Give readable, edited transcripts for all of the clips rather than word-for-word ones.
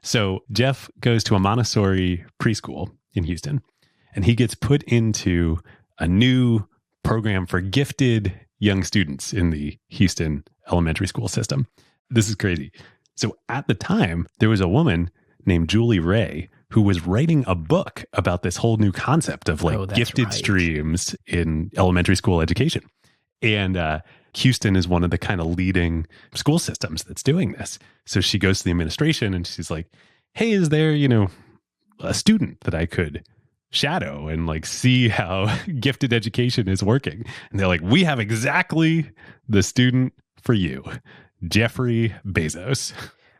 So Jeff goes to a Montessori preschool in Houston, and he gets put into a new program for gifted young students in the Houston elementary school system. This is crazy. So at the time, there was a woman named Julie Ray who was writing a book about this whole new concept of gifted streams in elementary school education. And Houston is one of the kind of leading school systems that's doing this. So she goes to the administration and she's like, hey, is there, a student that I could shadow and see how gifted education is working? And they're like, we have exactly the student for you, Jeffrey Bezos.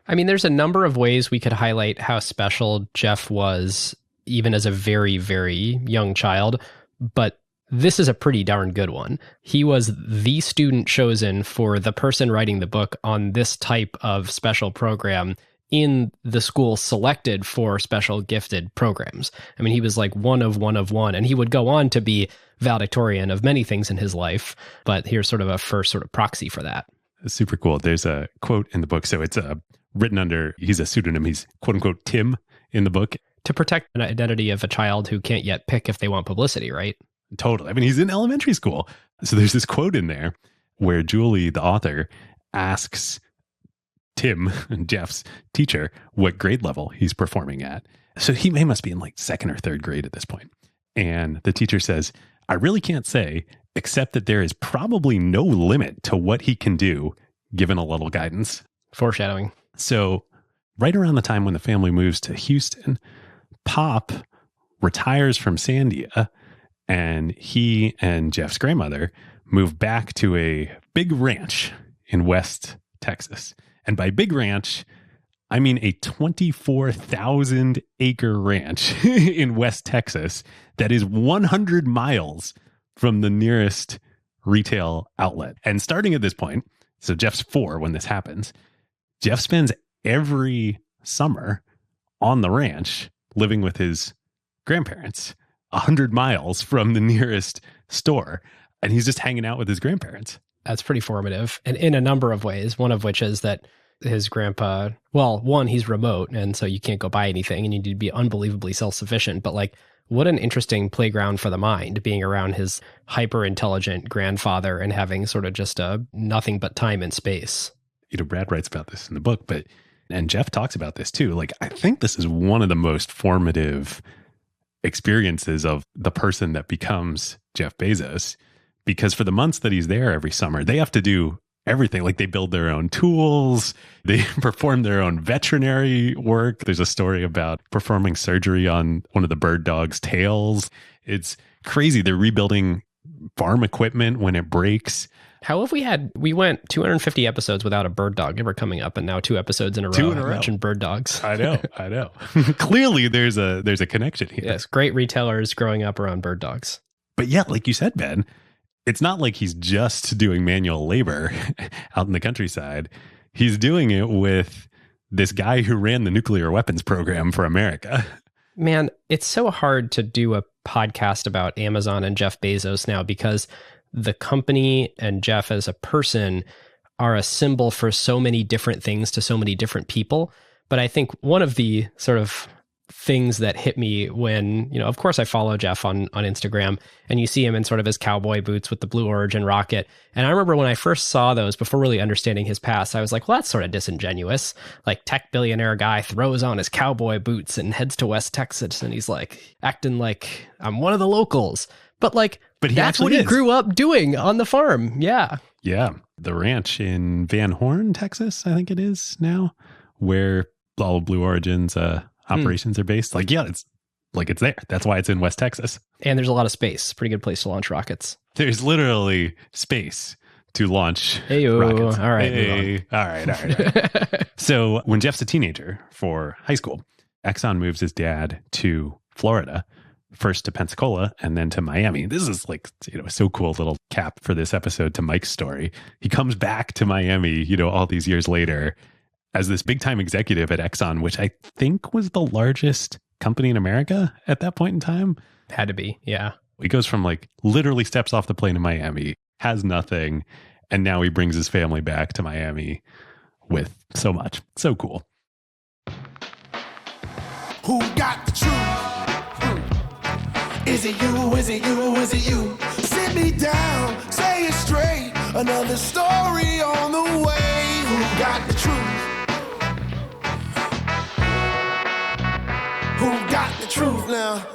I mean, there's a number of ways we could highlight how special Jeff was, even as a very, very young child, but this is a pretty darn good one. He was the student chosen for the person writing the book on this type of special program in the school selected for special gifted programs. I mean, he was like one of one, and he would go on to be valedictorian of many things in his life, but here's sort of a first sort of proxy for that. Super cool. There's a quote in the book. So it's written under, he's a pseudonym. He's quote unquote Tim in the book. To protect an identity of a child who can't yet pick if they want publicity, right? Totally. I mean, he's in elementary school. So there's this quote in there where Julie, the author, asks Tim, Jeff's teacher, what grade level he's performing at. So he must be in second or third grade at this point. And the teacher says, I really can't say, except that there is probably no limit to what he can do, given a little guidance. Foreshadowing. So right around the time when the family moves to Houston, Pop retires from Sandia, and he and Jeff's grandmother move back to a big ranch in West Texas. And by big ranch, I mean a 24,000 acre ranch in West Texas that is 100 miles from the nearest retail outlet. And starting at this point, so Jeff's 4 when this happens, Jeff spends every summer on the ranch living with his grandparents 100 miles from the nearest store. And he's just hanging out with his grandparents. That's pretty formative. And in a number of ways, one of which is that his grandpa, well, one, he's remote, and so you can't go buy anything and you need to be unbelievably self-sufficient. But what an interesting playground for the mind, being around his hyper-intelligent grandfather and having sort of just a nothing but time and space. Brad writes about this in the book, and Jeff talks about this too. I think this is one of the most formative experiences of the person that becomes Jeff Bezos, because for the months that he's there every summer, they have to do everything. They build their own tools, they perform their own veterinary work. There's a story about performing surgery on one of the bird dogs' tails. It's crazy. They're rebuilding farm equipment when it breaks. How have we went 250 episodes without a bird dog ever coming up, and now 2 episodes in a row have mentioned bird dogs. I know. Clearly there's a connection here. Yes, great retailers growing up around bird dogs. But yeah, like you said, Ben, it's not like he's just doing manual labor out in the countryside. He's doing it with this guy who ran the nuclear weapons program for America. Man, it's so hard to do a podcast about Amazon and Jeff Bezos now, because the company and Jeff as a person are a symbol for so many different things to so many different people. But I think one of the sort of things that hit me when, of course I follow Jeff on Instagram, and you see him in sort of his cowboy boots with the Blue Origin rocket. And I remember when I first saw those, before really understanding his past, I was like, well, that's sort of disingenuous. Tech billionaire guy throws on his cowboy boots and heads to West Texas, and he's acting like I'm one of the locals. But that's what he grew up doing on the farm. Yeah. Yeah. The ranch in Van Horn, Texas, I think it is now, where all of Blue Origin's operations are based. It's there. That's why it's in West Texas. And there's a lot of space. Pretty good place to launch rockets. There's literally space to launch rockets. All right. All right. So when Jeff's a teenager for high school, Exxon moves his dad to Florida, first to Pensacola and then to Miami. This is so cool little cap for this episode to Mike's story. He comes back to Miami, all these years later as this big time executive at Exxon, which I think was the largest company in America at that point in time. Had to be. Yeah. He goes from literally steps off the plane in Miami, has nothing. And now he brings his family back to Miami with so much. So cool. Who got the truth? Is it you? Is it you? Is it you? Sit me down, say it straight. Another story on the way. Who got the truth? Who got the truth now?